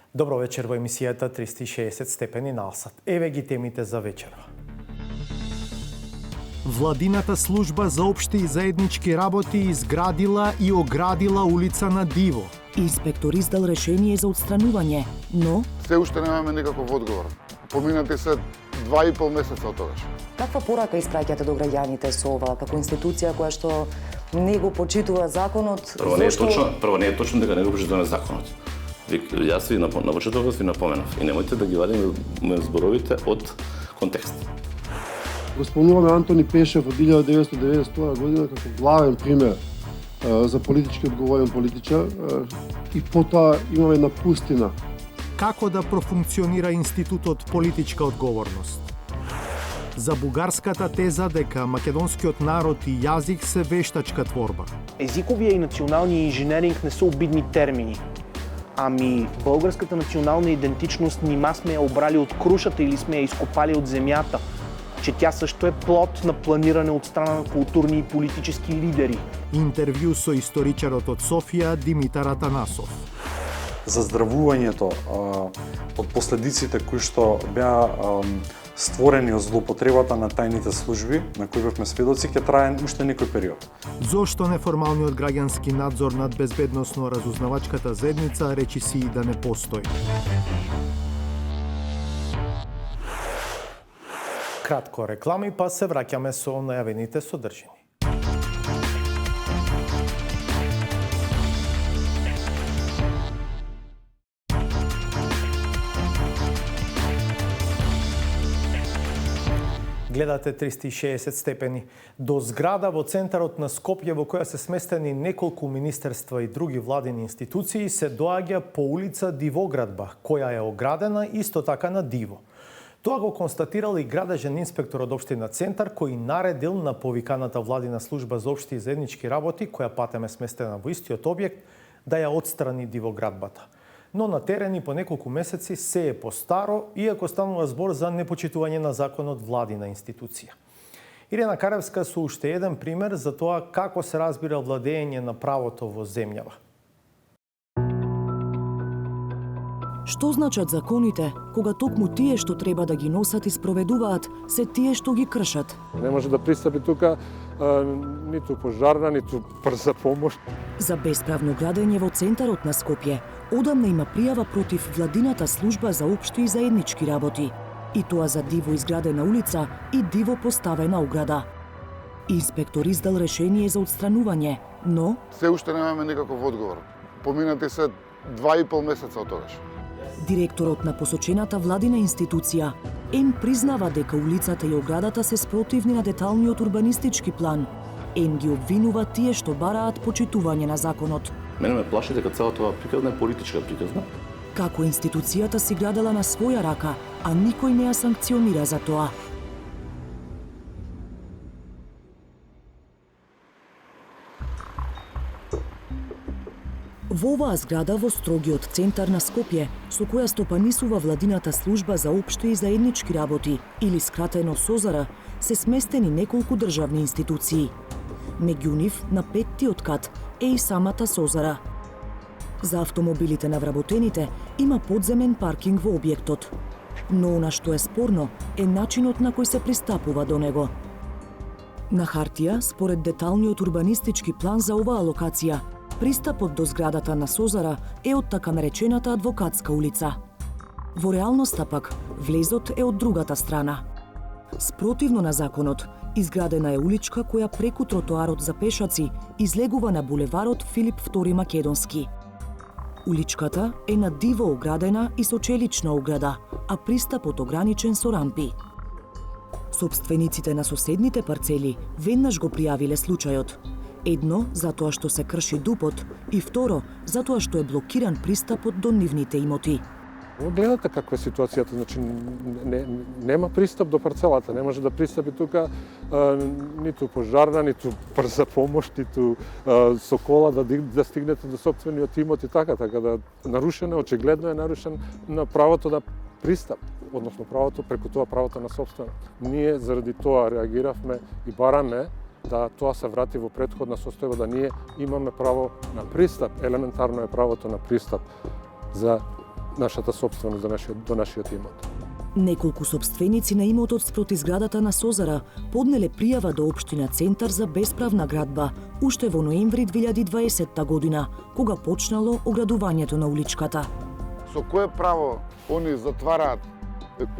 Добро вечер во емисијата 360 степени налсат. Еве ги темите за вечерва. Владината служба за општи и заеднички работи изградила и оградила улица на Диво. Инспектор издал решение за отстранување, но се уште немаме никаков одговор. Поминати се 2,5 месеца од тогаш. Каква порака испраќате до граѓаните со ова како институција која што не го почитува законот? Прво не е точно дека не го почитуваме законот. Јас ви на почетокот ви напоменав и немојте да ги вадиме зборовите од контекст. Го спомнуваме Антони Пешев од 1992 година како главен пример за политички одговорен политичар и потоа имаме напустина. Како да профункционира институтот политичка одговорност? За бугарската теза дека македонскиот народ и јазик се вештачка творба. Езиковија и националниот инженеринг не се обидни термини. Ами, българската национална идентичност нима сме ја обрали од крушата или сме ја ископали од земјата, че тя също е плод на планиране од страна на културни и политически лидери. Интервју со историчарот од Софија Димитар Атанасов. За здравувањето од последиците кои што беа створени од злоупотребата на тајните служби, на кои бевме сведоци, ќе трае уште некој период. Зошто неформалниот граѓански надзор над безбедносно разузнавачката заедница речи си и да не постои? Кратко реклами, па се враќаме со најавените содржини. Гледате 360 степени. До зграда во центарот на Скопје во која се сместени неколку министерства и други владини институции се доаѓа по улица Дивоградба, која е оградена исто така на Диво. Тоа го констатирал и градежен инспектор од општина Центар, кој наредил на повиканата владина служба за општи и заеднички работи, која патем е сместена во истиот објект, да ја отстрани Дивоградбата. Но на терен и по неколку месеци се е постаро, иако станува збор за непочитување на законот владина институција. Ирена Каревска со уште еден пример за тоа како се разбира владење на правото во земјава. што значат законите, кога токму тие што треба да ги носат и спроведуваат, се тие што ги кршат? Не може да пристапи тука ниту пожарна, ниту брза помош. За бесправно градење во центарот на Скопје одамна има пријава против владината служба за општи и заеднички работи. И тоа за диво изградена улица и диво поставена ограда. Инспектор издал решение за отстранување, но се уште немаме никаков одговор. Поминати се 2,5 месеца од тогаш. Директорот на посочената владина институција ен признава дека улицата и оградата се спротивни на деталниот урбанистички план. Ен ги обвинува тие што бараат почитување на законот. Мене ме плаши дека целата оваа приказна е политичка приказна. Како институцијата си градела на своја рака, а никој не ја санкционира за тоа. Во оваа зграда во строгиот центар на Скопје, со која стопанисува владината служба за општи и заеднички работи, или скратено СОЗАРА, се сместени неколку државни институции. Меѓу нив на 5-тиот кат е и самата СОЗАРА. За автомобилите на вработените има подземен паркинг во објектот. Но она што е спорно е начинот на кој се пристапува до него. На хартија, според деталниот урбанистички план за оваа локација, пристапот до зградата на СОЗАРА е од така наречената адвокатска улица. Во реалноста пак, влезот е од другата страна. Спротивно на законот, изградена е уличка која преку тротоарот за пешаци излегува на булеварот Филип II Македонски. Уличката е на диво оградена и со челична ограда, а пристапот ограничен со рампи. Собствениците на соседните парцели веднаш го пријавиле случајот. Едно, затоа што се крши дупот, и второ, затоа што е блокиран пристапот до нивните имоти. Гледате каква е ситуацијата, значи нема пристап до парцелата, не може да пристапи тука ниту пожарна, ниту брза помош, ниту со кола да стигнете до сопствениот имот и така да нарушено, очигледно е нарушен на правото на пристап, односно правото преку тоа правото на собственост. Ние заради тоа реагиравме и бараме да тоа се врати во претходна состојба, да ние имаме право на пристап, елементарно е правото на пристап за нашата собственост до нашиот имот. Неколку сопственици на имотот спроти зградата на Созара поднеле пријава до Општина Центар за бесправна градба уште во ноември 2020 година, кога почнало оградувањето на уличката. Со кое право они затвараат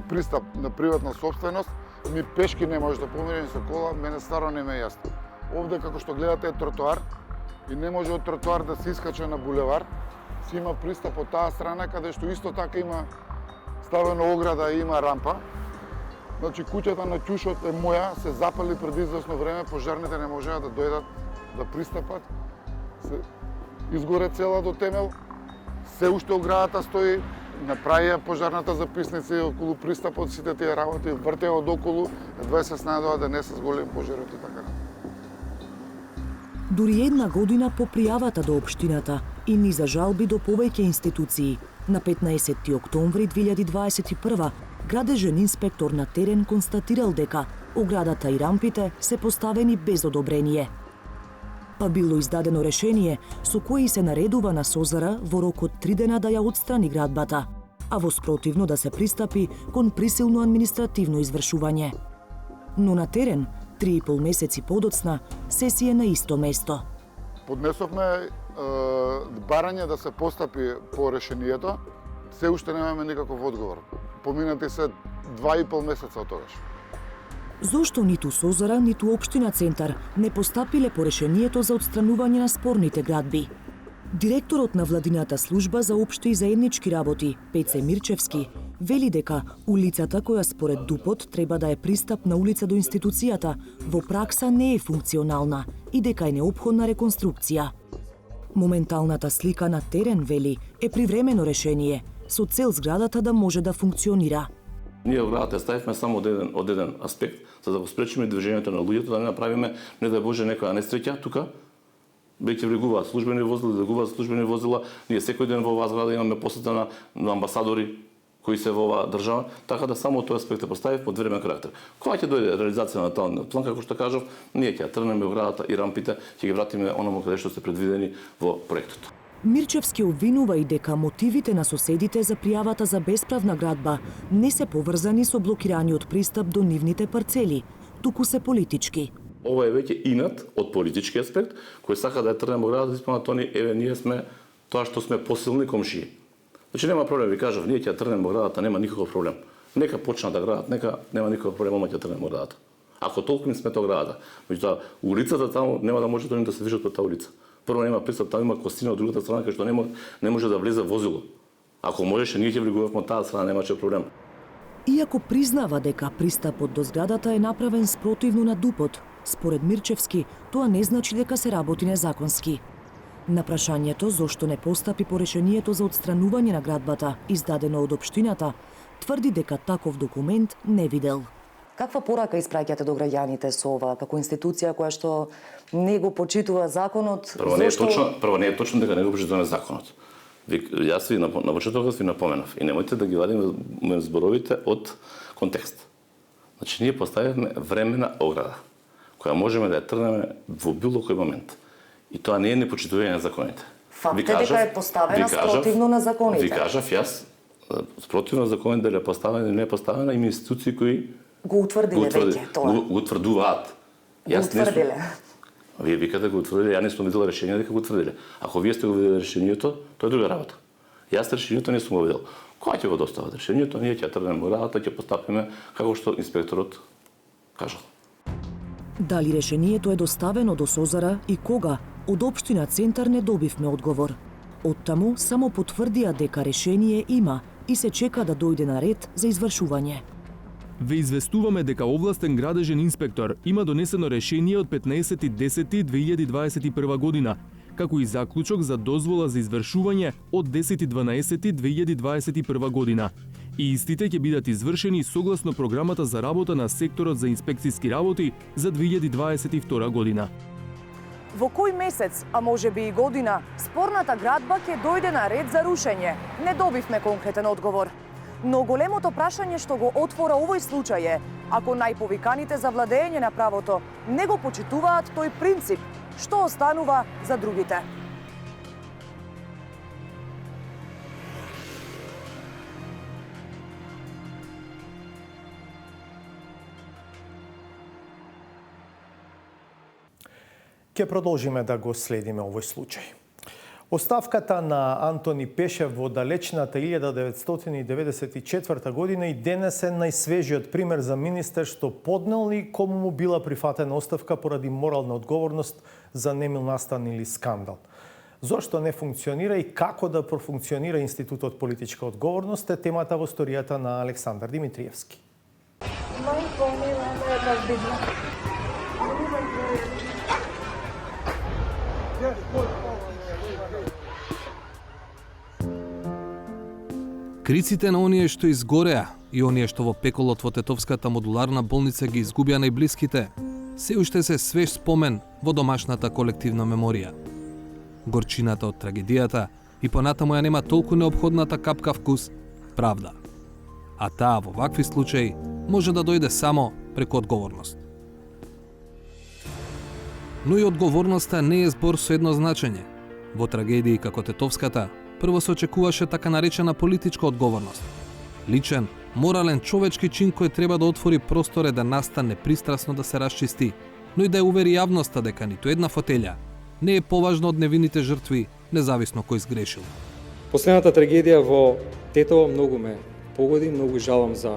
пристап на приватна собственост, ми пешки не може да поминем со кола, мене стварно не ме е јасно. Овде како што гледате е тротоар и не може од тротоар да се искача на булевар, си има пристап од таа страна каде што исто така има ставено ограда и има рампа. Значи куќата на ќушот е моја, се запали пред известно време, пожарните не можеа да дојдат да пристапат. Се изгоре цела до темел, се уште оградата стои, направија пожарната записници околу пристапот, сите тие работи вртеа од околу, едва се снајдоа да не се зголем пожарот и така. Дури една година по пријавата до општината и низа жалби до повеќе институции, на 15 октомври 2021 градежен инспектор на терен констатирал дека оградата и рампите се поставени без одобрение. Па било издадено решение со кое се наредува на Созара во рок од 3 дена да ја отстрани градбата, а во спротивно да се пристапи кон присилно административно извршување. Но на терен, 3,5 месеци подоцна, се си е на исто место. Поднесовме барање да се постапи по решението, се уште немаме никаков одговор. Поминати се 2,5 месеца од тогаш. Зошто ниту Созара, ниту Општина Центар не постапиле по решението за отстранување на спорните градби? Директорот на владината служба за општи и заеднички работи, Пеце Мирчевски, вели дека улицата која според ДУПот треба да е пристап на улица до институцијата, во пракса не е функционална и дека е неопходна реконструкција. Моменталната слика на терен, вели, е привремено решение, со цел зградата да може да функционира. Ние оградата ставивме само од еден аспект, за да го спречиме движењето на луѓето, да не направиме, не да Боже, некоја несреќа тука, веќе влегуваат службени возила, ние секој ден во оваа зграда имаме посета на амбасадори кои се во оваа држава, така да само тој аспект поставив под времен карактер. Кога ќе дојде реализација на тоа план, како што кажав, ние ќе ја тргнеме оградата и рампите, ќе ги вратиме онаму каде што се предвидени во проектот. Мирчевски обвинува и дека мотивите на соседите за пријавата за бесправна градба не се поврзани со блокираниот пристап до нивните парцели, туку се политички. Ова е веќе инат од политички аспект, кој сака да ја тргнеме оградата, исполнат тони, еве ние сме тоа што сме посилни комшии. Значи нема проблем, ви кажав, ние ќе ја тргнеме оградата, нема никаков проблем. Нека почнат да градат, нема никаков проблем, ќе ја тргнеме оградата. Ако толку им смета оградата, меѓутоа улицата таму нема да може тони да се движат по таа улица. Прво нема пристап, таму има костина од другата страна кај што не може да влезе возило. Ако можеше, ние ќе влегувавме од таа страна, немаше проблем. Иако признава дека пристапот до зградата е направен спротивно на ДУПот, според Мирчевски, тоа не значи дека се работи незаконски. На прашањето зошто не постапи по решението за отстранување на градбата, издадено од општината, тврди дека таков документ не видел. Каква порака испраќате до граѓаните со ова, како институција која што не го почитува законот? Прво не е точно дека не го почитуваме законот. Јас ви на почетокот ви напоменав и немојте да ги вадиме зборовите од контекст. Значи ние поставивме времена ограда која можеме да ја тргнеме во било кој момент. И тоа не е непочитување на законите. Факт е дека е поставена спротивно на законите. Ви кажав јас, спротивно на законите дали е поставена или не е поставена, има институции кои го утврдиле веќе тоа. Го утврдуваат. Го утврдиле. Вие викате го утврдиле, ја не сум видел решение дека го утврдиле. Ако вие сте го видели решението, тоа е друга работа. Јас решението не сум го видел. Кога ќе го достават решението, ние ќе тргнеме оградата, ќе постапиме како што инспекторот кажал. Дали решението е доставено до Созара и кога, од Општина Центар не добивме одговор. Оттаму само потврдија дека решение има и се чека да дојде на ред за извршување. Ве известуваме дека овластен градежен инспектор има донесено решение од 15.10.2021 година, како и заклучок за дозвола за извршување од 10.12.2021 година. И истите ќе бидат извршени согласно програмата за работа на секторот за инспекцијски работи за 2022 година. Во кој месец, а можеби и година, спорната градба ќе дојде на ред за рушење? Не добивме конкретен одговор. Но големото прашање што го отвора овој случај е, ако најповиканите за владење на правото не го почитуваат тој принцип, што останува за другите? Ке продолжиме да го следиме овој случај. Оставката на Антони Пешев во далечната 1994 година и денес е најсвежиот пример за министер што поднел и кому му била прифатена оставка поради морална одговорност за немил настан или скандал. Зошто не функционира и како да профункционира институтот политичка одговорност е темата во историјата на Александар Димитриевски. Криците на оние што изгореа и оние што во пеколот во Тетовската модуларна болница ги изгубија најблиските, се уште се свеж спомен во домашната колективна меморија. Горчината од трагедијата и понатаму ја нема толку неопходната капка вкус правда. А таа во вакви случаи може да дојде само преку одговорност. Но и одговорноста не е збор со едно значење. Во трагедии како Тетовската, прво се очекуваше така наречена политичка одговорност. Личен, морален, човечки чин кој треба да отвори просторе да настане пристрасно да се расчисти, но и да ја увери јавноста дека ниту една фотелја не е поважно од невините жртви, независно кој сгрешил. Последната трагедија во Тетово многу ме погоди, многу жалам за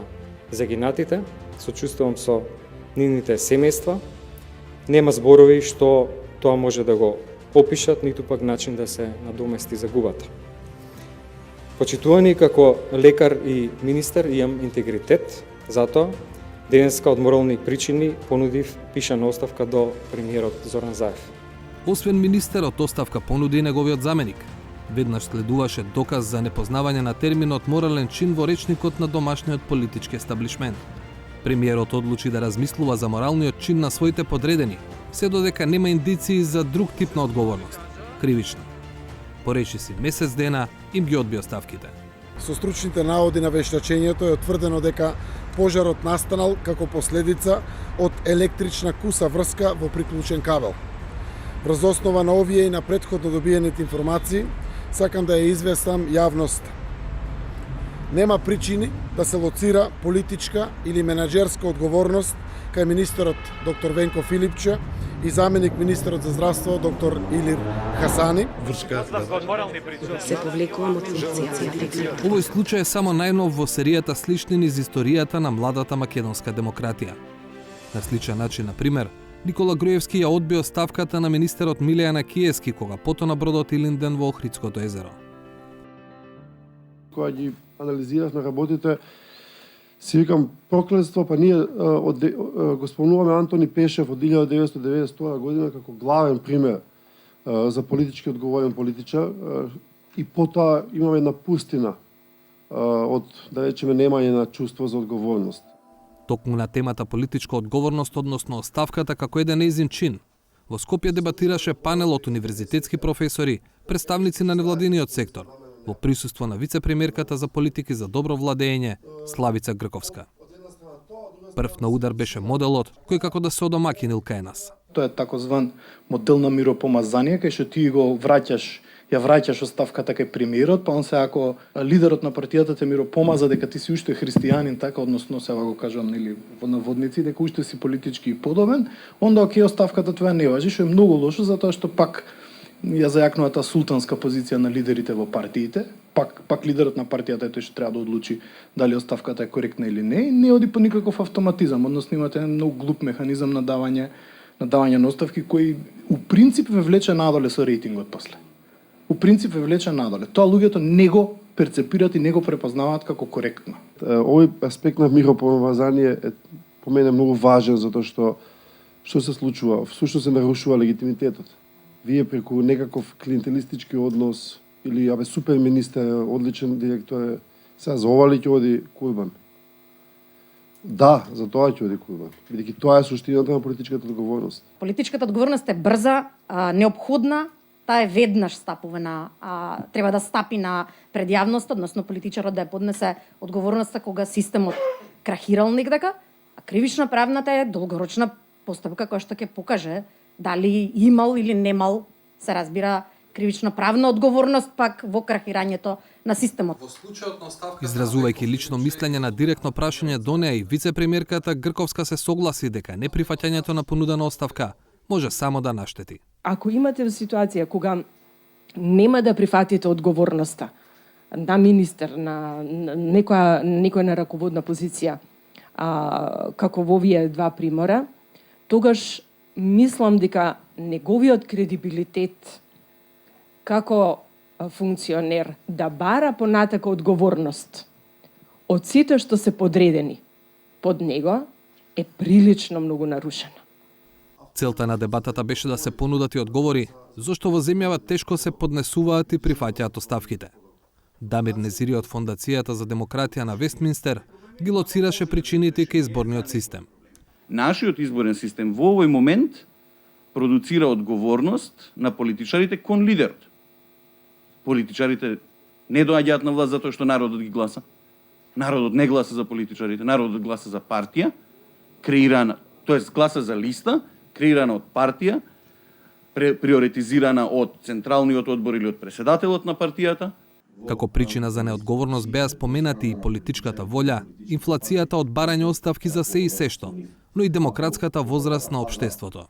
загинатите, сочувствувам со нивните семејства. Нема зборови што тоа може да го опишат, ниту пак начин да се надомести загубата. Почитувани како лекар и министер имам интегритет, затоа денеска од морални причини понудив пишана оставка до премиерот Зоран Заев. Освен министерот, оставка понуди и неговиот заменик. Веднаш следуваше доказ за непознавање на терминот морален чин во речникот на домашниот политички естаблишмент. Премиерот одлучи да размислува за моралниот чин на своите подредени, се додека нема индиции за друг тип на одговорност – кривична. Поречи си месец дена им ги одби оставките. Со стручните наводи на вештачењето е утврдено дека пожарот настанал како последица од електрична куса врска во приклучен кабел. Врз основа на овие и на претходно добиените информации, сакам да ја известам јавност. Нема причини да се лоцира политичка или менаџерска одговорност кај министерот доктор Венко Филипче и заменик министерот за здравство доктор Илир Хасани. Се повлекувам од функција. Овој случај е само најнов во серијата слични низ историјата на младата македонска демократија. На сличен начин, на пример, Никола Груевски ја одби оставката на министерот Милијана Киески кога потона бродот Илинден во Охридското езеро. Кога ги анализиравме работите, си викам проклетство, па ние го спомнуваме Антони Пешев од 1992 година како главен пример за политички одговорен политичар и потоа имаме една пустина од, да речеме, немање на чувство за одговорност. Токму на темата политичка одговорност односно оставката како еден нејзин чин, во Скопје дебатираше панел од универзитетски професори, представници на невладиниот сектор, во присуство на вице-премиерката за политики за добро владење Славица Грковска. Прв на удар беше моделот кој како да се одомакинил кај нас. Тоа е такозван модел на миропомазание, кај што ти го ја враќаш оставката кај премиерот, па он се ако лидерот на партијата те миропомаза дека ти си уште христијанин, така, односно сега го кажам, нели, во наводници, дека уште си политички подобен, онда окей, оставката тоа не важи, што е многу лошо, затоа што пак ја зајакнува таа султанска позиција на лидерите во партиите, пак лидерот на партијата е тој што треба да одлучи дали оставката е коректна или не, и не оди по никаков автоматизам, односно имате многу глуп механизам на давање на оставки кој у принцип ве влече надоле со рейтингот после. У принцип ве влече надоле. Тоа луѓето не го перцепираат и не го препознаваат како коректно. Овој аспект на миропомазание е по мене многу важен, затоа што се случува? Всушност се нарушува легитимитетот. Вие преку некаков клиентелистички однос или супер министер, одличен директор, сега за ова ли ќе оди Курбан? Да, за тоа ќе оди Курбан. Бидејќи тоа е суштината на политичката одговорност. Политичката одговорност е брза, неопходна, таа е веднаш стапувана, треба да стапи на пред јавноста, односно политичарот да ја поднесе одговорноста кога системот крахирал негдека, а кривично правната е долгорочна постапка која што ќе покаже дали имал или немал, се разбира, кривично правна одговорност пак во крахирањето на системот. Изразувајќи лично мислење на директно прашање до неа и вице-премиерката Грковска се согласи дека неприфаќањето на понудена оставка може само да наштети. Ако имате ситуација кога нема да прифатите одговорноста на министер, на некоја на раководна позиција, како во овие два примера, тогаш мислам дека неговиот кредибилитет како функционер да бара понатака одговорност од сите што се подредени под него е прилично многу нарушена. Целта на дебатата беше да се понудат и одговори зошто во земјава тешко се поднесуваат и прифаќаат оставките. Дамир Незири од Фондацијата за демократија на Вестминстер ги лоцираше причините кај изборниот систем. Нашиот изборен систем во овој момент продуцира одговорност на политичарите кон лидерот. Политичарите не доаѓаат на власт затоа што народот ги гласа. Народот не гласа за политичарите, народот гласа за партија, креирана, тоест гласа за листа, креирана од партија, приоритизирана од централниот одбор или од преседателот на партијата. Како причина за неодговорност беа споменати и политичката волја, инфлацијата од барање оставки за се и сешто, но и демократската возраст на општеството.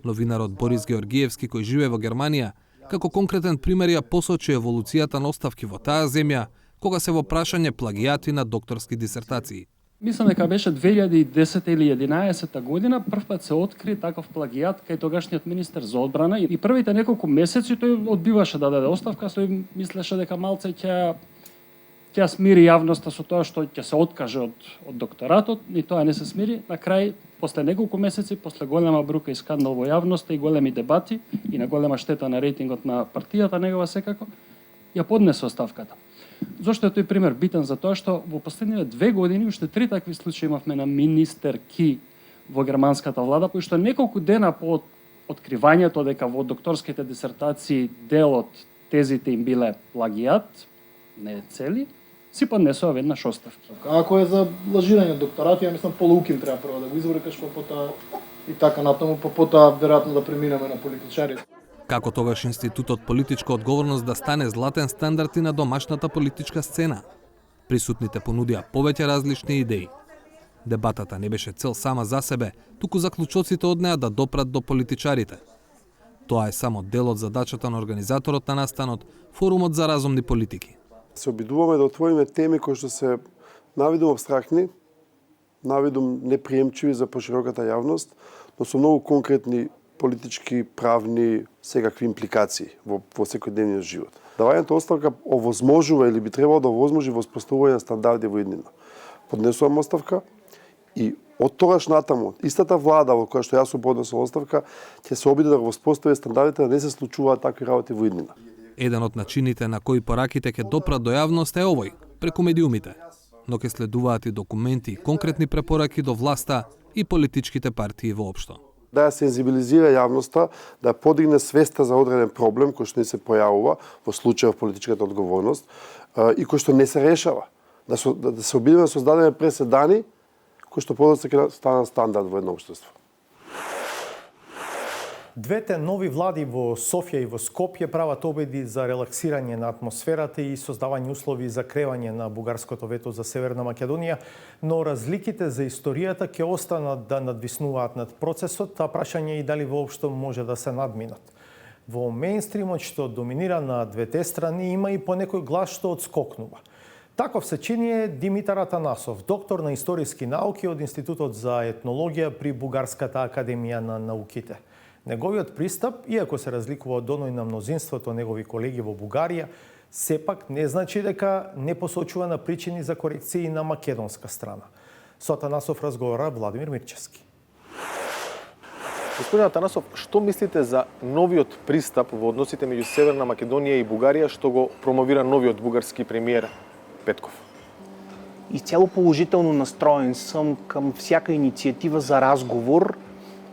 Новинарот Борис Георгиевски, кој живее во Германија, како конкретен пример ја посочи еволуцијата на оставки во таа земја, кога се во прашање плагијати на докторски дисертации. Мислам дека беше 2010 или 2011 година првпат се откри таков плагијат кај тогашниот министер за одбрана и првите неколку месеци тој одбиваше да даде оставка, тој мислеше дека малце ќе смири јавноста со тоа што ќе се откаже од докторатот, и тоа не се смири. На крај, после неколку месеци, после голема брука и скандал во јавноста и големи дебати и на голема штета на рейтингот на партијата негова секако, ја поднесе оставката. Зошто е тој пример битен? За тоа што во последниве 2 години уште 3 такви случаи имавме на министерки во германската влада, кои што неколку дена по откривањето дека во докторските дисертации дел од тезите им биле плагијат, не цели, си поднесува веднаш оставки. Ако е за лажирање докторати, ја мислам Полукин треба прво да го извркаш, па потоа и така натаму, па потоа веројатно да преминеме на политичарите. Како тогаш институтот политичка одговорност да стане златен стандард и на домашната политичка сцена? Присутните понудија повеќе различни идеи. Дебатата не беше цел сама за себе, туку заклучоците од неа да допрат до политичарите. Тоа е само дел од задачата на организаторот на настанот, Форумот за разумни политики. Се обидуваме да отвориме теми кои што се навидум абстрактни, навидум неприемчиви за пошироката јавност, но со многу конкретни политички, правни, секакви импликации во секојдневниот живот. Давањето оставка овозможува или би требало да овозможи воспоставување на стандарди во иднина. Поднесувам оставка и од тогаш натаму, истата влада во која што јас сум поднесол оставка, ќе се обиде да го воспостави стандардите да не се случуваат такви работи во иднина. Еден од начините на кои пораките ќе допрат до јавност е овој, преку медиумите, но ќе следуваат и документи, конкретни препораки до власта и политичките партии воопшто. Да ја сензибилизира јавноста, да подигне свеста за одреден проблем кој што не се појавува во случајот политичката одговорност и кој што не се решава. Да се обидеме да создадеме преседани кои што подоцна ќе станат стандард во едно општество. Двете нови влади во Софија и во Скопје прават обиди за релаксирање на атмосферата и создавање услови за кревање на бугарското вето за Северна Македонија, но разликите за историјата ќе останат да надвиснуваат над процесот, а прашање и дали воопшто може да се надминат. Во мејнстримот што доминира на двете страни има и по некој глас што одскокнува. Таков се чини е Димитар Атанасов, доктор на историски науки од Институтот за етнологија при Бугарската академија на науките. Неговиот пристап, иако се разликува од оној на мнозинството негови колеги во Бугарија, сепак не значи дека не посочува на причини за корекции на македонска страна. Со Атанасов разговара Владимир Мирчевски. Господин Атанасов, што мислите за новиот пристап во односите меѓу Северна Македонија и Бугарија што го промовира новиот бугарски премиер Петков? Изцяло положително настроен съм към всяка инициатива за разговор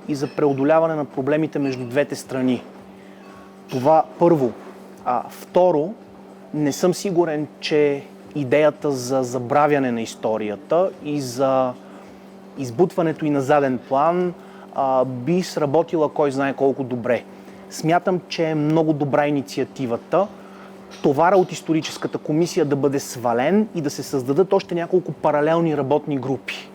и за преодоляване на проблемите между двете страни. Това първо. Второ, не съм сигурен, че идеята за забравяне на историята и за избутването и на заден план би сработила кой знае колко добре. Смятам, че е много добра инициативата товара от историческата комисия да бъде свален и да се създадат още няколко паралелни работни групи.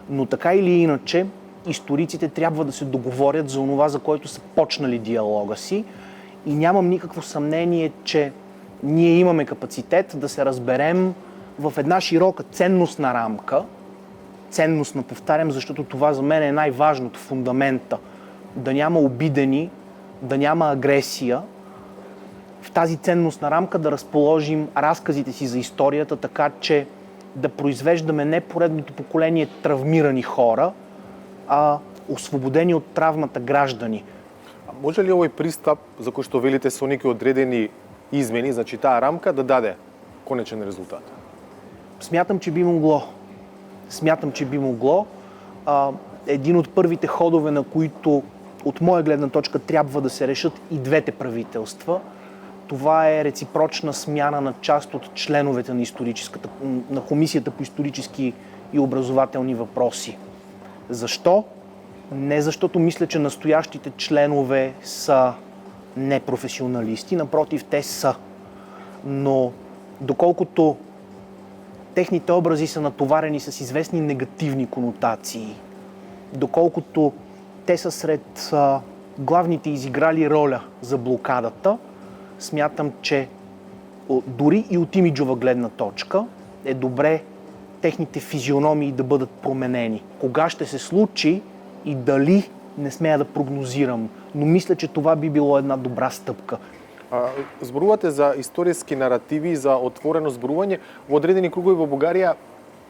Но така или иначе, историците трябва да се договорят за онова, за което са почнали диалога си. И нямам никакво съмнение, че ние имаме капацитет да се разберем в една широка ценностна рамка. Ценностна, повтарям, защото това за мен е най-важното, фундамента. Да няма обидени, да няма агресия. В тази ценностна рамка да разположим разказите си за историята, така че да произвеждаме не поредното поколение травмирани хора, а освободени от травмата граждани. Може ли овој пристап, за кој што велите со некои одредени измени, значи таа рамка, да даде конечен резултат? Смятам, че би могло. Един от първите ходове, на които от моя гледна точка трябва да се решат и двете правителства, това е реципрочна смяна на част от членовете на Комисията по исторически и образователни въпроси. Защо? Не защото мисля, че настоящите членове са непрофесионалисти, напротив, те са. Но доколкото техните образи са натоварени с известни негативни конотации, доколкото те са сред главните изиграли роля за блокадата, смятам, че дори и от имиджова гледна точка е добре техните физиономии да бъдат променени. Кога ще се случи и дали, не смея да прогнозирам, но мисля, че това би било една добра стъпка. Зборувате за историски наративи, за отворено зборување. Во одредени кругови во Бугарија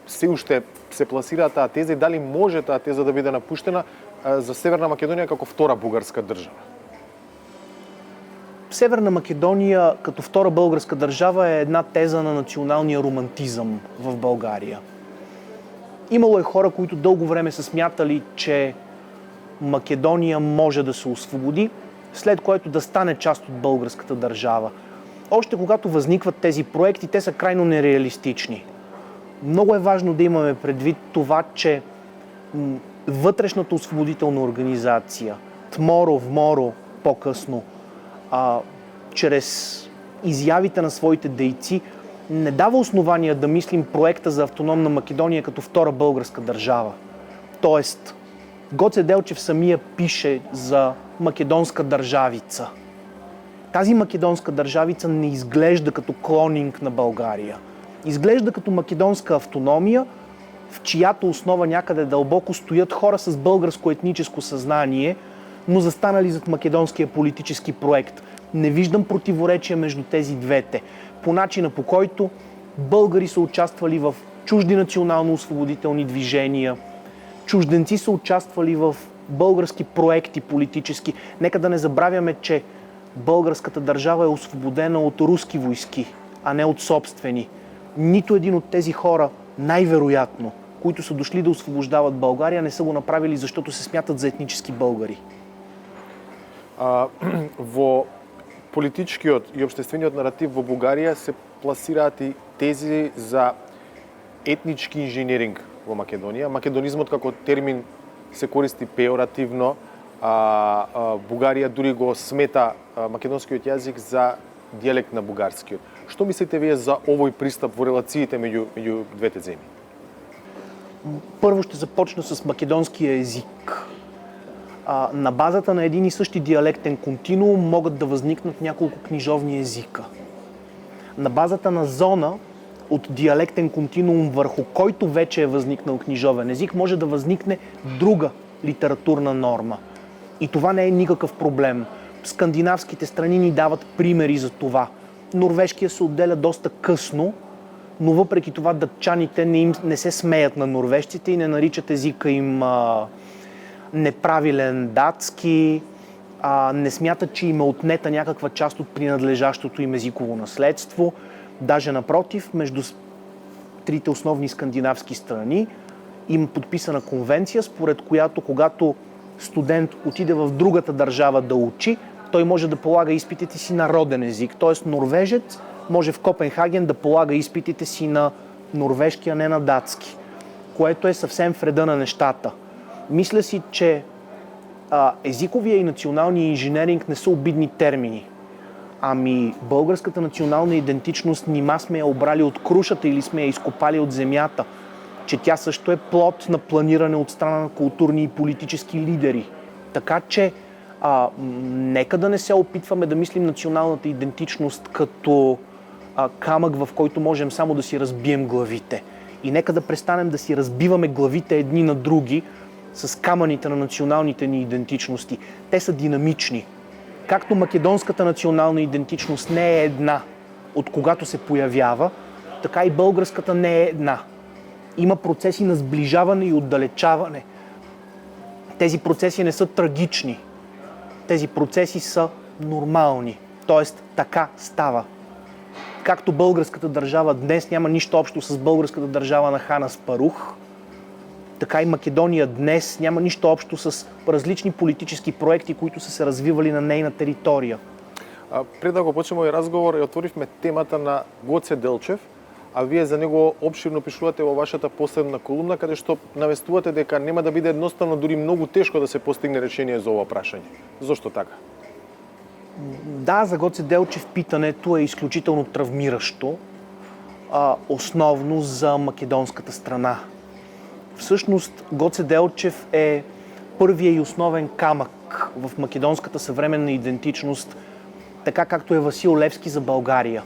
се уште се пласира таа теза и дали може таа теза да биде напуштена за Северна Македонија како втора бугарска држава? Северна Македония като втора българска държава е една теза на националния романтизъм в България. Имало е хора, които дълго време са смятали, че Македония може да се освободи, след което да стане част от българската държава. Още когато възникват тези проекти, те са крайно нереалистични. Много е важно да имаме предвид това, че вътрешната освободителна организация, ТМОРО, ВМОРО по-късно, чрез изявите на своите дейци, не дава основания да мислим проекта за автономна Македония като втора българска държава. Тоест, Гоце Делчев самия пише за македонска държавица. Тази македонска държавица не изглежда като клонинг на България. Изглежда като македонска автономия, в чиято основа някъде дълбоко стоят хора с българско етническо съзнание, но застанали зад македонския политически проект. Не виждам противоречия между тези двете. По начина, по който българи са участвали в чужди национално-освободителни движения, чужденци са участвали в български проекти политически. Нека да не забравяме, че българската държава е освободена от руски войски, а не от собствени. Нито един от тези хора, най-вероятно, които са дошли да освобождават България, не са го направили, защото се смятат за етнически българи. Во политичкиот и општествениот наратив во Бугарија се пласираат и тези за етнички инженеринг во Македонија. Македонизмот како термин се користи пеоративно. Бугарија дури го смета македонскиот јазик за дијалект на бугарскиот. Што мислите вие за овој пристап во релациите меѓу двете земји? Първо ще започна с македонския език. На базата на един и същи диалектен континуум могат да възникнат няколко книжовни езика. На базата на зона от диалектен континуум, върху който вече е възникнал книжовен език, може да възникне друга литературна норма. И това не е никакъв проблем. Скандинавските страни ни дават примери за това. Норвежкия се отделя доста късно, но въпреки това датчаните не се смеят на норвежците и не наричат езика им неправилен датски, не смятат, че им е отнета някаква част от принадлежащото им езиково наследство. Даже напротив, между трите основни скандинавски страни има подписана конвенция, според която когато студент отиде в другата държава да учи, той може да полага изпитите си на роден език. Тоест норвежец може в Копенхаген да полага изпитите си на норвежки, а не на датски, което е съвсем в реда на нещата. Мисля си, че езиковия и националния инженеринг не са обидни термини. Ами българската национална идентичност нима сме я обрали от крушата или сме я изкопали от земята. че тя също е плод на планиране от страна на културни и политически лидери. Така че нека да не се опитваме да мислим националната идентичност като камък, в който можем само да си разбием главите. И нека да престанем да си разбиваме главите едни на други с камъните на националните ни идентичности. Те са динамични. Както македонската национална идентичност не е една от когато се появява, така и българската не е една. Има процеси на сближаване и отдалечаване. Тези процеси не са трагични. Тези процеси са нормални. Тоест, така става. Както българската държава днес няма нищо общо с българската държава на хан Аспарух, така и Македония днес няма нищо общо с различни политически проекти, които са се развивали на нейна територия. Пред да го почнем овој разговор, отворивме темата на Гоце Делчев, а вие за него обширно пишувате во вашата последна колумна, каде што навестувате дека нема да биде едноставно, дури многу тешко да се постигне решение за ова прашање. Зошто така? Да, за Гоце Делчев питането е изключително травмиращо, основно за македонската страна. Всъщност, Гоце Делчев е първия и основен камък в македонската съвременна идентичност, така както е Васил Левски за България.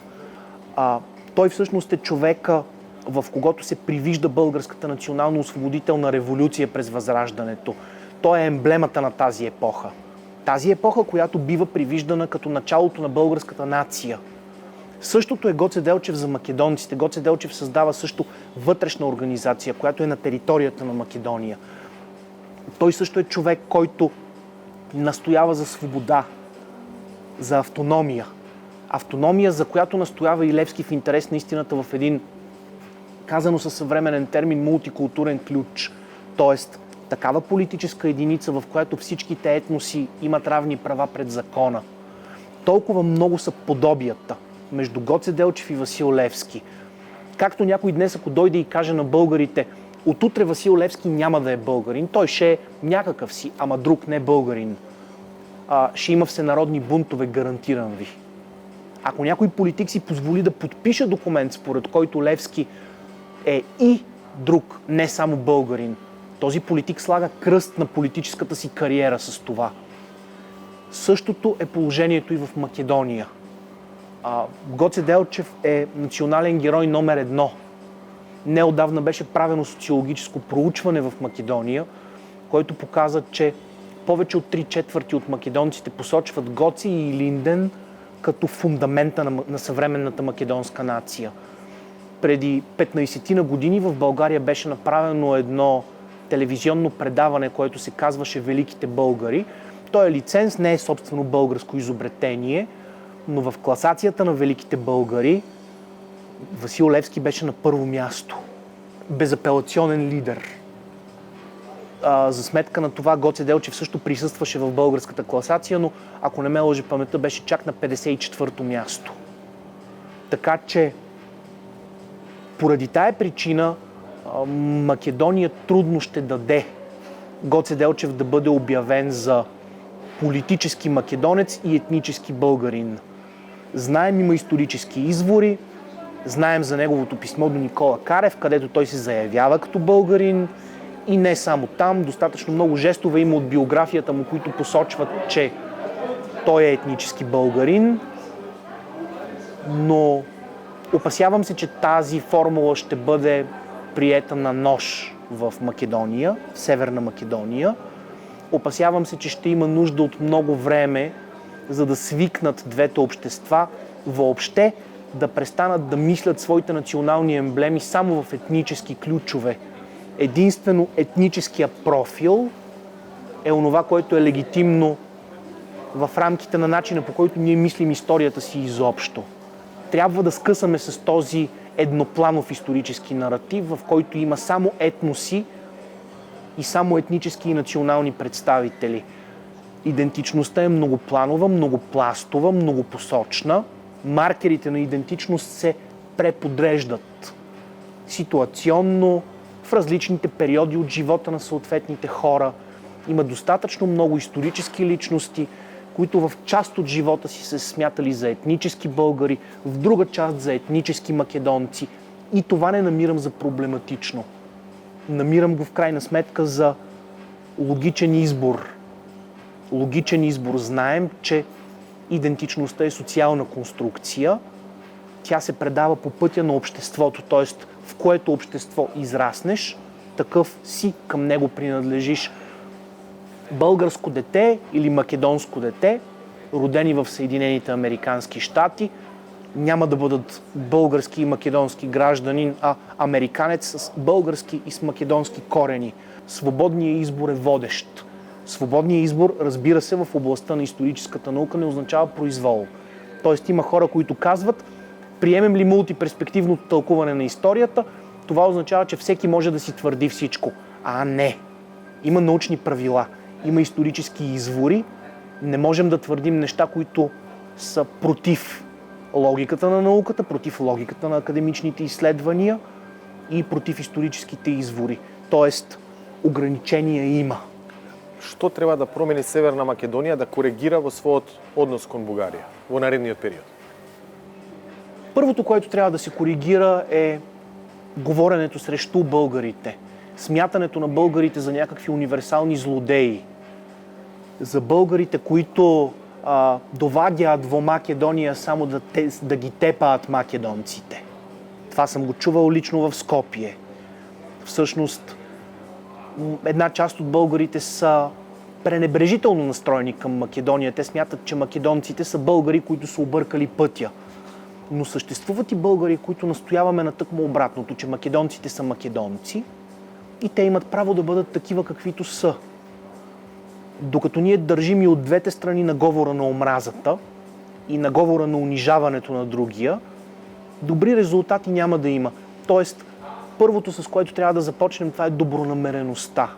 Той всъщност е човека, в когото се привижда българската национално-освободителна революция през Възраждането. Той е емблемата на тази епоха. Тази епоха, която бива привиждана като началото на българската нация. Същото е Гоце Делчев за македонците. Гоце Делчев създава също вътрешна организация, която е на територията на Македония. Той също е човек, който настоява за свобода, за автономия. Автономия, за която настоява и Левски в интерес на истината в един, казано със съвременен термин, мултикултурен ключ. Тоест, такава политическа единица, в която всичките етноси имат равни права пред закона. Толкова много са подобията между Гоце Делчев и Васил Левски. Както някой днес, ако дойде и каже на българите, отутре Васил Левски няма да е българин, той ще е някакъв си, ама друг не българин. Ще има всенародни бунтове, гарантирам ви. Ако някой политик си позволи да подпише документ, според който Левски е и друг, не само българин, този политик слага кръст на политическата си кариера с това. Същото е положението и в Македония. Гоце Делчев е национален герой номер 1. Неотдавна беше правено социологическо проучване в Македония, който показа, че повече от 3/4 от македонците посочват Гоце и Илинден като фундамента на съвременната македонска нация. Преди 15 години в България беше направено едно телевизионно предаване, което се казваше Великите българи. Той е лиценз, не е собствено българско изобретение, но в класацията на Великите българи Васил Левски беше на първо място. Безапелационен лидер. За сметка на това Гоце Делчев също присъстваше в българската класация, но ако не ме лъже паметта, беше чак на 54-то място. Така че поради тая причина Македония трудно ще даде Гоце Делчев да бъде обявен за политически македонец и етнически българин. Знаем, има исторически извори, знаем за неговото писмо до Никола Карев, където той се заявява като българин и не само там. Достатъчно много жестове има от биографията му, които посочват, че той е етнически българин, но опасявам се, че тази формула ще бъде приета на нож в Македония, в Северна Македония. Опасявам се, че ще има нужда от много време, за да свикнат двете общества въобще да престанат да мислят своите национални емблеми само в етнически ключове. Единствено етническия профил е онова, което е легитимно в рамките на начина, по който ние мислим историята си изобщо. Трябва да скъсаме с този еднопланов исторически наратив, в който има само етноси и само етнически и национални представители. Идентичността е многопланова, многопластова, многопосочна. Маркерите на идентичност се преподреждат ситуационно в различните периоди от живота на съответните хора. Има достатъчно много исторически личности, които в част от живота си се смятали за етнически българи, в друга част за етнически македонци. И това не намирам за проблематично. намирам го в крайна сметка за логичен избор. Логичен избор. Знаем, че идентичността е социална конструкция. Тя се предава по пътя на обществото, т.е. в което общество израснеш, такъв си, към него принадлежиш. Българско дете или македонско дете, родени в Съединените американски щати, няма да бъдат български и македонски гражданин, а американец с български и с македонски корени. Свободният избор е водещ. Свободният избор, разбира се, в областта на историческата наука не означава произвол. Тоест има хора, които казват, приемем ли мултиперспективното тълкуване на историята, това означава, че всеки може да си твърди всичко. А не. Има научни правила, има исторически извори. Не можем да твърдим неща, които са против логиката на науката, против логиката на академичните изследвания и против историческите извори. Тоест, ограничения има. Што треба да промени Северна Македонија да коригира во својот однос кон Бугарија во наредниот период? Първото, което трябва да се коригира е говоренето срещу българите. Смятането на българите за някакви универсални злодеи. За българите, които довадят во Македонија само да ги тепаат македонците. Това съм го чувал лично в Скопие. Всъщност, една част от българите са пренебрежително настроени към Македония. Те смятат, че македонците са българи, които са объркали пътя. Но съществуват и българи, които настояваме на тъкмо обратното, че македонците са македонци и те имат право да бъдат такива, каквито са. Докато ние държим и от двете страни на говора на омразата и на говора на унижаването на другия, добри резултати няма да има. Тоест, първото, с което трябва да започнем, това е добронамереността.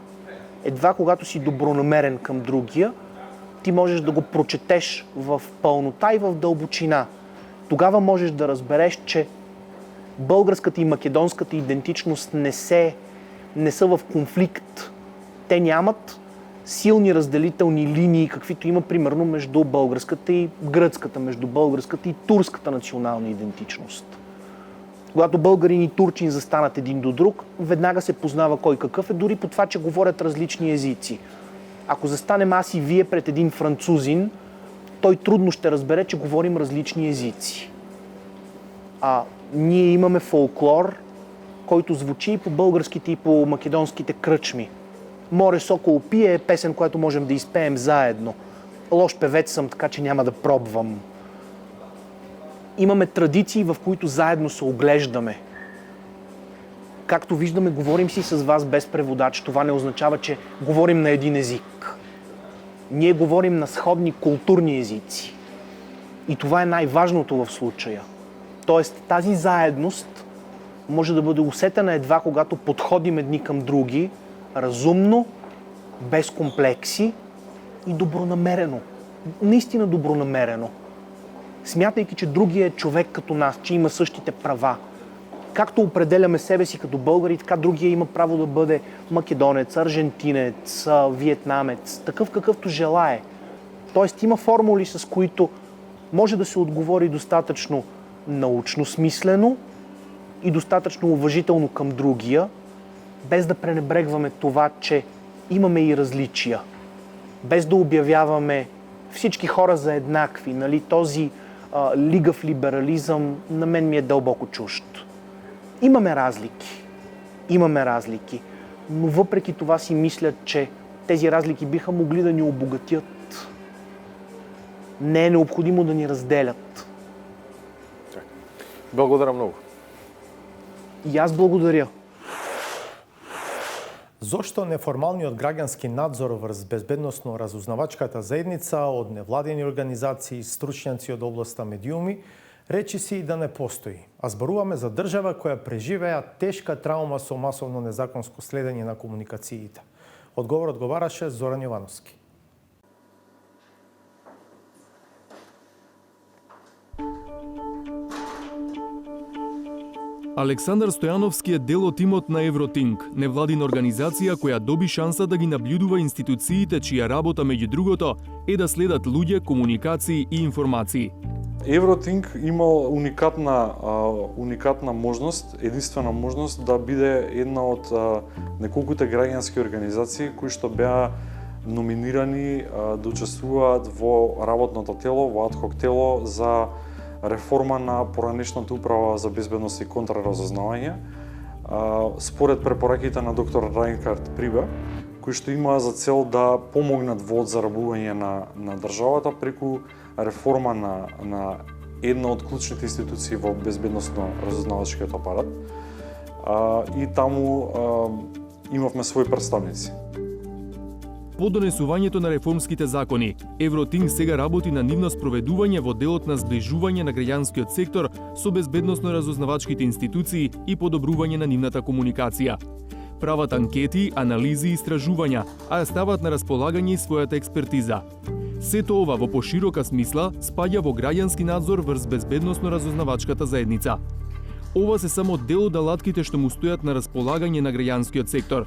Едва когато си добронамерен към другия, ти можеш да го прочетеш в пълнота и в дълбочина. Тогава можеш да разбереш, че българската и македонската идентичност не са в конфликт. Те нямат силни разделителни линии, каквито има примерно между българската и гръцката, между българската и турската национална идентичност. Когато българин и турчин застанат един до друг, веднага се познава кой какъв е, дори по това, че говорят различни езици. Ако застанем аз и вие пред един французин, той трудно ще разбере, че говорим различни езици. Ние имаме фолклор, който звучи и по българските, и по македонските кръчми. Море сокол пие е песен, която можем да изпеем заедно. Лош певец съм, така че няма да пробвам. Имаме традиции, в които заедно се оглеждаме. Както виждаме, говорим си с вас без преводач. Това не означава, че говорим на един език. Ние говорим на сходни културни езици. И това е най-важното в случая. Тоест, тази заедност може да бъде усетена едва когато подходим едни към други, разумно, без комплекси и добронамерено. Наистина добронамерено. Смятайки, че другия е човек като нас, че има същите права. Както определяме себе си като българи, така другия има право да бъде македонец, аржентинец, виетнамец, такъв какъвто желае. Тоест има формули, с които може да се отговори достатъчно научно смислено и достатъчно уважително към другия, без да пренебрегваме това, че имаме и различия. Без да обявяваме всички хора за еднакви. Нали? Този лигав либерализъм на мен ми е дълбоко чужд. Имаме разлики, но въпреки това си мисля, че тези разлики биха могли да ни обогатят. Не е необходимо да ни разделят. Благодаря много. И аз благодаря. Зошто неформалниот граѓански надзор врз безбедносно-разузнавачката заедница од невладени организации, стручњаци од областа медиуми, речи си и да не постои. А зборуваме за држава која преживеа тешка траума со масовно незаконско следење на комуникациите. Одговор одговараше Зоран Јовановски. Александар Стојановски е дел од тимот на Евротинг, невладина организација која доби шанса да ги наблюдува институциите чија работа меѓу другото е да следат луѓе, комуникации и информации. Евротинг има уникатна уникатна можност, единствена можност да биде една од неколкуте граѓански организации кои што беа номинирани да учествуваат во работното тело, во адхок тело за реформа на поранешната управа за безбедност и контраразузнавање, според препораките на доктор Райнхард Прибе, кои што имаа за цел да помогнат во одзарабување на државата преку реформа на една од клучните институции во безбедносно-разузнавачкиот апарат. И таму имавме своји представници. По донесувањето на реформските закони, Евротинг сега работи на нивно спроведување во делот на зближување на граѓанскиот сектор со безбедносно-разузнавачките институции и подобрување на нивната комуникација. Прават анкети, анализи и истражувања, а ја стават на располагање и својата експертиза. Сето ова во поширока смисла спаѓа во граѓански надзор врз безбедносно-разузнавачката заедница. Ова се само дел од алатките што му стојат на располагање на граѓанскиот сектор.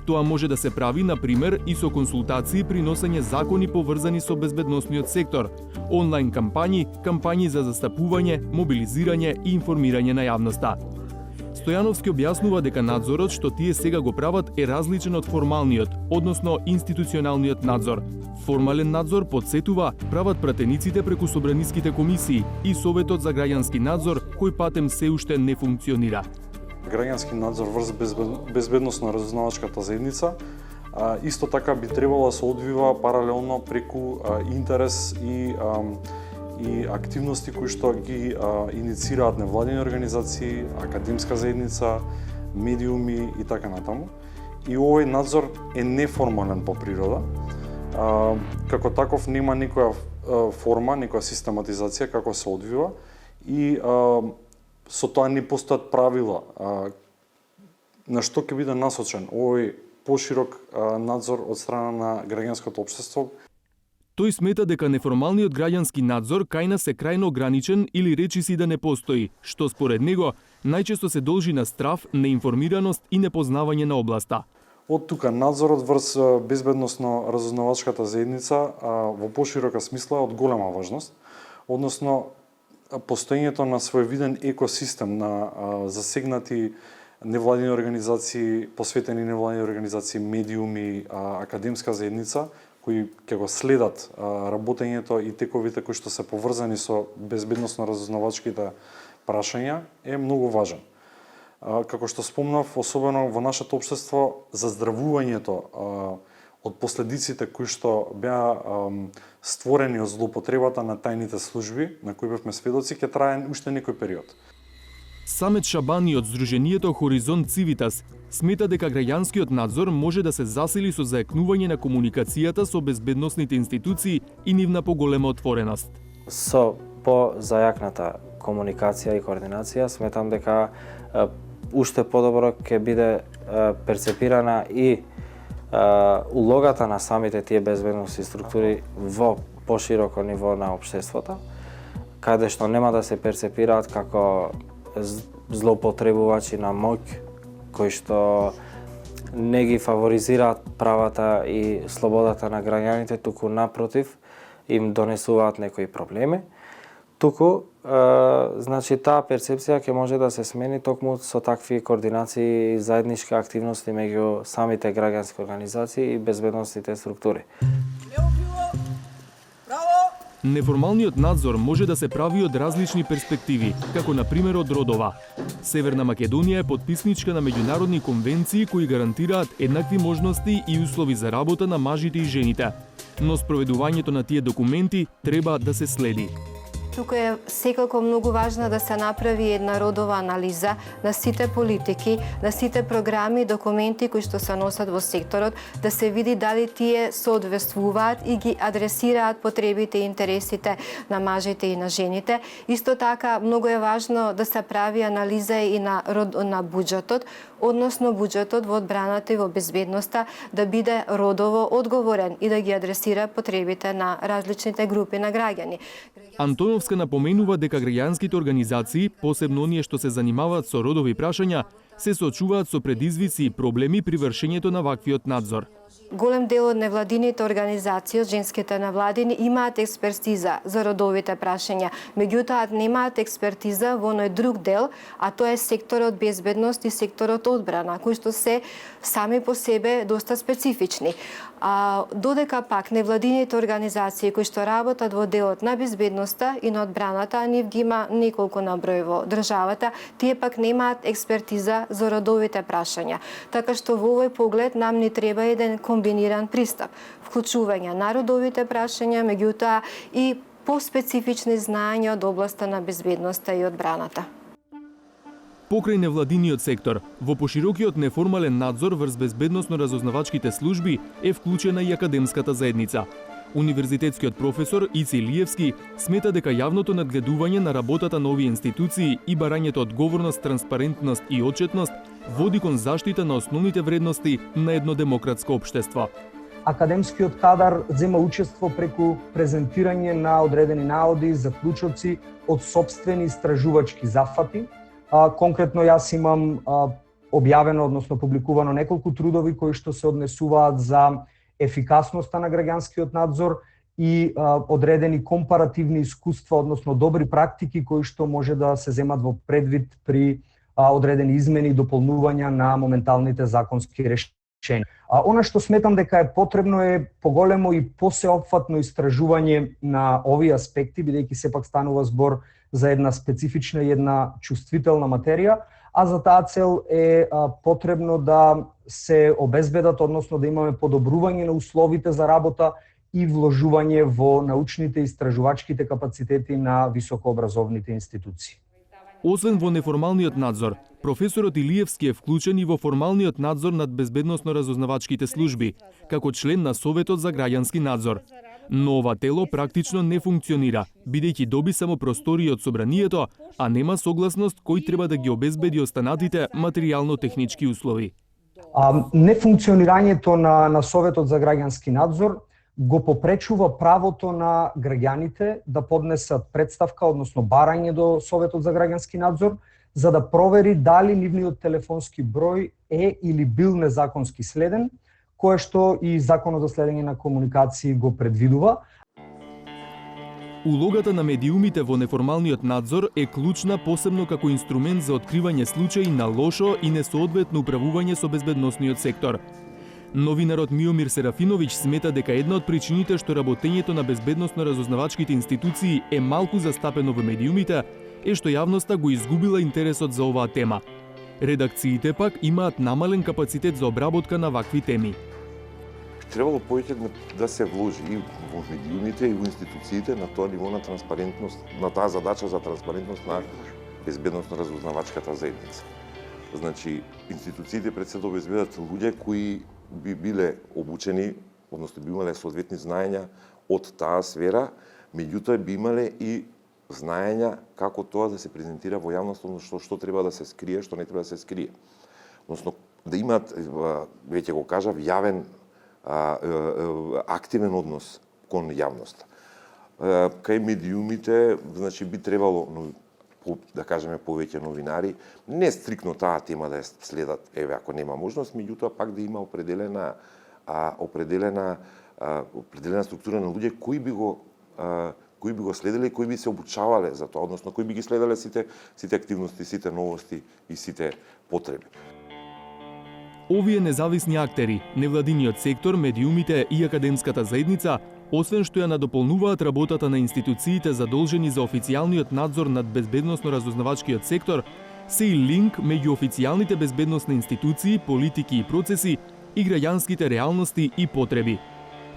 Тоа може да се прави, на пример, и со консултации при носење закони поврзани со безбедносниот сектор, онлайн кампањи, кампањи за застапување, мобилизирање и информирање на јавноста. Стојановски објаснува дека надзорот што тие сега го прават е различен од формалниот, односно институционалниот надзор. Формален надзор, подсетува, прават пратениците преку собраниските комисии и Советот за граѓански надзор, кој патем се уште не функционира. Граѓански надзор врз безбедносно-разузнавачката заедница исто така би требало да се одвива паралелно преку интерес и активности кои што ги иницираат невладини организации, академска заедница, медиуми и така натаму. И овој надзор е неформален по природа. Како таков нема никоја форма, никоја систематизација како се одвива и со тоа не постојат правила на што ќе биде насочен овој поширок надзор од страна на граѓанското општество. Тој смета дека неформалниот граѓански надзор кај нас е крајно ограничен или речиси да не постои, што според него најчесто се должи на страв, неинформираност и непознавање на областа. Од тука надзорот врз безбедносно-разузнавачката заедница во поширока смисла е од голема важност, односно постоењето на своевиден екосистем на засегнати невладини организации, посветени невладини организации, медиуми, академска заедница, кои ќе го следат работењето и тековите кои што се поврзани со безбедносно-разузнавачките прашања е многу важен. Како што спомнав, особено во нашето општество, заздравувањето од последиците кои што беа створени од злоупотребата на тајните служби, на кои бевме сведоци, ќе трае уште некој период. Самет Шабани од Сдруженијето Хоризонт Цивитас смета дека граѓанскиот надзор може да се засили со заекнување на комуникацијата со безбедносните институции и нивна поголема отвореност. Со по-зајакната комуникација и координација сметам дека уште подобро ќе биде перцепирана и улогата на самите тие безбедносни структури во пошироко ниво на општеството, каде што нема да се перцепираат како злоупотребувачи на моќ, кои што не ги фаворизираат правата и слободата на граѓаните, туку напротив им донесуваат некои проблеми. Туку, значи, таа перцепција ќе може да се смени токму со такви координации и заеднички активности меѓу самите граѓански организации и безбедносните структури. Неформалниот надзор може да се прави од различни перспективи, како на пример од родова. Северна Македонија е потписничка на меѓународни конвенции кои гарантираат еднакви можности и услови за работа на мажите и жените. Но спроведувањето на тие документи треба да се следи. Тука е секако многу важно да се направи една родова анализа на сите политики, на сите програми и документи кои што се носат во секторот, да се види дали тие соодветствуваат и ги адресираат потребите и интересите на мажите и на жените. Исто така, многу е важно да се прави анализа и на буџетот, односно буџетот во одбраната и во безбедноста да биде родово одговорен и да ги адресира потребите на различните групи на граѓани. Антоновска напоменува дека граѓанските организации, посебно оние што се занимаваат со родови прашања, се соочуваат со предизвици и проблеми при вршењето на ваквиот надзор. голем дел од невладините организации, од женските невладини, имаат експертиза за родовите прашања. Меѓутоа, немаат експертиза во оној друг дел, а тоа е секторот безбедност и секторот одбрана, кои што се сами по себе доста специфични. Додека пак невладините организации кои што работат во делот на безбедноста и на одбраната, а нив ги има неколку на број во државата, тие пак немаат експертиза за родовите прашања. Така што во овој поглед нам ни треба еден комбиниран пристап, вклучување на родовите прашања, меѓутоа и поспецифични знаења од областа на безбедноста и одбраната. Покрај невладиниот сектор, во поширокиот неформален надзор врз безбедносно-разузнавачките служби е вклучена и академската заедница. Универзитетскиот професор Ици Илиевски смета дека јавното надгледување на работата на овие институции и барањето одговорност, транспарентност и отчетност води кон заштита на основните вредности на едно демократско општество. Академскиот кадар зема учество преку презентирање на одредени наоди, заклучоци од сопствени истражувачки зафати. Конкретно јас имам објавено, односно публикувано неколку трудови кои што се однесуваат за ефикасноста на граѓанскиот надзор и одредени компаративни искуства, односно добри практики кои што може да се земат во предвид при одредени измени и дополнувања на моменталните законски решенија. Она што сметам дека е потребно е поголемо и посеопфатно истражување на овие аспекти, бидејќи сепак станува збор за една специфична и една чувствителна материја, а за таа цел е потребно да се обезбедат, односно да имаме подобрување на условите за работа и вложување во научните и истражувачките капацитети на високообразовните институции. Освен во неформалниот надзор, професорот Илиевски е вклучен и во формалниот надзор над безбедносно-разузнавачките служби, како член на Советот за граѓански надзор. Но ова тело практично не функционира, бидејќи доби само простории од собранието, а нема согласност кој треба да ги обезбеди останатите материјално-технички услови. Нефункционирањето на Советот за граѓански надзор го попречува правото на граѓаните да поднесат представка, односно барање до Советот за граѓански надзор, за да провери дали нивниот телефонски број е или бил незаконски следен, кое што и Законот за следење на комуникации го предвидува. Улогата на медиумите во неформалниот надзор е клучна посебно како инструмент за откривање случаи на лошо и несоодветно управување со безбедносниот сектор. Новинарот Миомир Серафиновиќ смета дека една од причините што работењето на безбедносно-разузнавачките институции е малку застапено во медиумите е што јавноста го изгубила интересот за оваа тема. Редакциите пак имаат намален капацитет за обработка на вакви теми. Требало повеќе да се вложи и во медиумите и во институциите на тоа ниво на транспарентност, на таа задача за транспарентност на безбедносно-разузнавачката заедница. Значи, институциите пред се да обезбедат луѓе кои би биле обучени, односно би имале соодветни знаења од таа сфера, меѓутоа би имале и знаења како тоа да се презентира во јавност, односно што треба да се скрие, што не треба да се скрие. Односно, да имаат, веќе го кажав, јавен активен однос кон јавноста. Кај медиумите, значи би требало, да кажеме, повеќе новинари, не стрикно таа тема да ја следат, еве, ако нема можност, меѓутоа пак да има определена структура на луѓе кои би го следеле и кои би се обучавале за тоа, односно кои би ги следеле сите активности, сите новости и сите потреби. Овие независни актери, невладиниот сектор, медиумите и академската заедница, освен што ја надополнуваат работата на институциите задолжени за официјалниот надзор над безбедносно-разузнавачкиот сектор, се и линк меѓу официјалните безбедносни институции, политики и процеси и граѓанските реалности и потреби.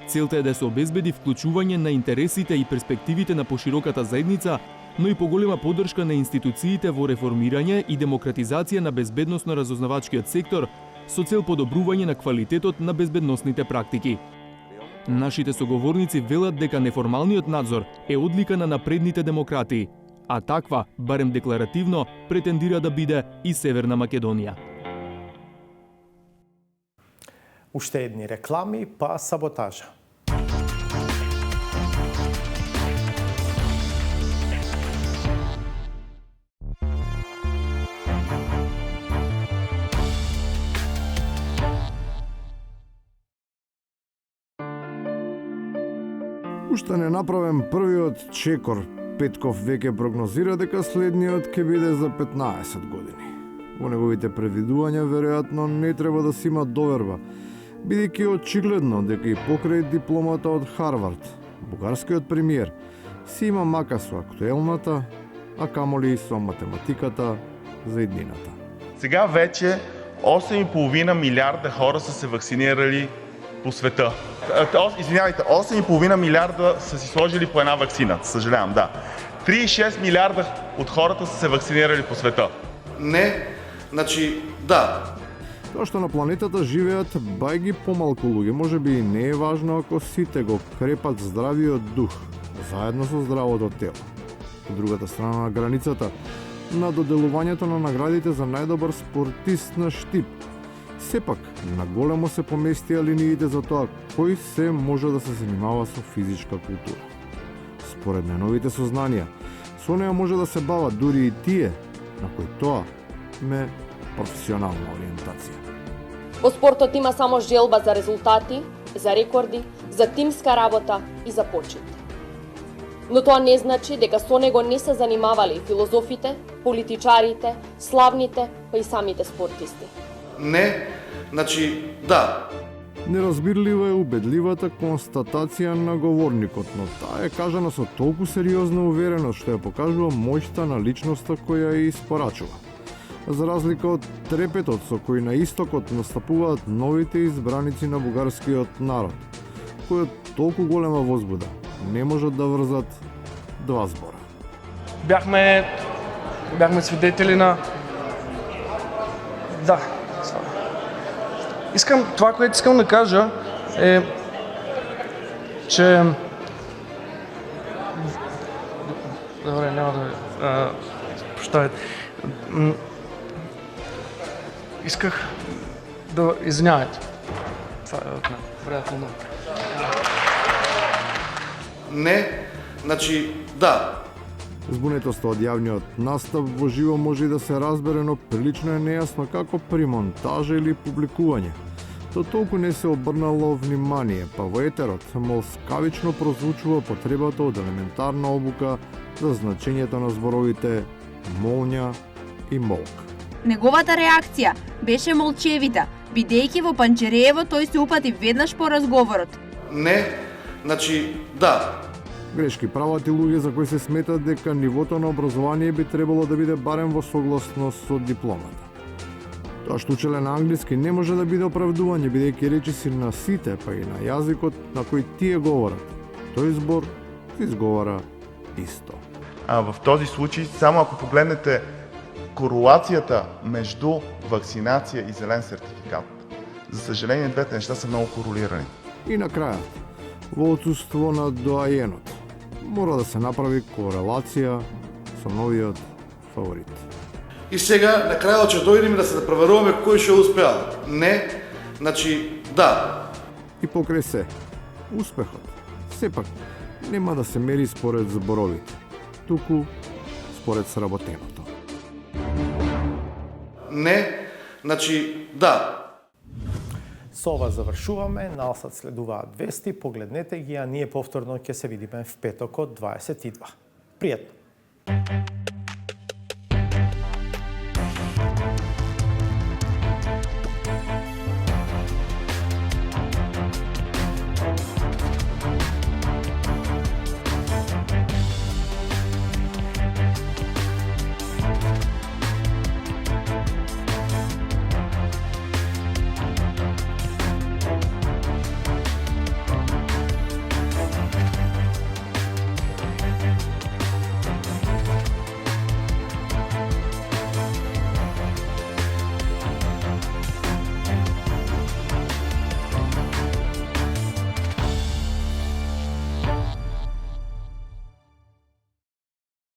Целта е да се обезбеди вклучување на интересите и перспективите на пошироката заедница, но и поголема поддршка на институциите во реформирање и демократизација на безбедносно-разузнавачкиот сектор со цел подобрување на квалитетот на безбедносните практики. Нашите соговорници велат дека неформалниот надзор е одлика на напредните демократии, а таква, барем декларативно, претендира да биде и Северна Македонија. Уште едни реклами, па саботажа. Уште не направен првиот чекор, Петков веќе прогнозира дека следниот ќе биде за 15 години. Во неговите предвидувања веројатно не треба да се има доверба, бидејќи очигледно дека и покрај дипломата од Харвард, бугарскиот премиер си има мака со актуелната, а камоли и со математиката за иднината. Сега вече 8,5 милиарда хора са се вакцинирали по света. Извинявайте, 8,5 милиарда са си сложили по една вакцина, съжалявам, да. 3,6 милиарда от хората са се вакцинирали по света. Не, значи да. Тоа што на планетата живеат бајги помалку луѓе, може би и не е важно ако сите го крепат здравиот дух, заедно со здравото тело. Од другата страна на границата, на доделувањето на наградите за најдобар спортист на Штип, сепак на големо се поместија линиите за тоа кој се може да се занимава со физичка култура. Според најновите сознанија, со неа може да се бават дури и тие на кои тоа ме професионална ориентација. Во спортот има само желба за резултати, за рекорди, за тимска работа и за почит. Но тоа не значи дека со него не се занимавали филозофите, политичарите, славните, па и самите спортисти. Не, значи да. Неразбирлива е убедливата констатација на говорникот, но таа е кажана со толку сериозна увереност што ја покажува моќта на личноста која ја испорачува. За разлика од трепетот со кој на истокот настапуваат новите избраници на бугарскиот народ, кои од толку голема возбуда не можат да врзат два збора. Бяхме свидетели на... Да. Това, което искам да кажа е, че... Добре, няма да... Прощавайте. Исках да... Извинявайте. Това е от мен. Приятно много. Не, значи да. Збунетоста од јавниот настап во живо може и да се разбере, но прилично е нејасно како при монтажа или публикување. То толку не се обрнало внимание, па во етерот молскавично прозвучува потребата од елементарна обука за значењето на зборовите молња и молк. Неговата реакција беше молчевита, бидејќи во Панчереево тој се упати веднаш по разговорот. Не, значи да. Грешки прават и луѓе за кои се сметат дека нивото на образование би требало да биде барем во согласност со дипломата. Тоа што учеле на англиски не може да биде оправдување, бидејќи речиси на сите, па и на јазикот на кој тие говорат, тој збор се изговара исто. В този случай, само ако погледнете корелацията между вакцинация и зелен сертификат, за съжаление двете неща са много корелирани. И на крајот, во отсуство на доајенот, мора да се направи корелација со новиот фаворит. И сега на крајот ќе дојдеме да се проверуваме кој ќе успеал. Не, значи да. И покрај се, успехот сепак нема да се мери според зборовите, туку според сработеното. Не, значи да. Со ова завршуваме, налсад следуваат вести, погледнете ги, а ние повторно ќе се видиме в петокот 22. Пријатно!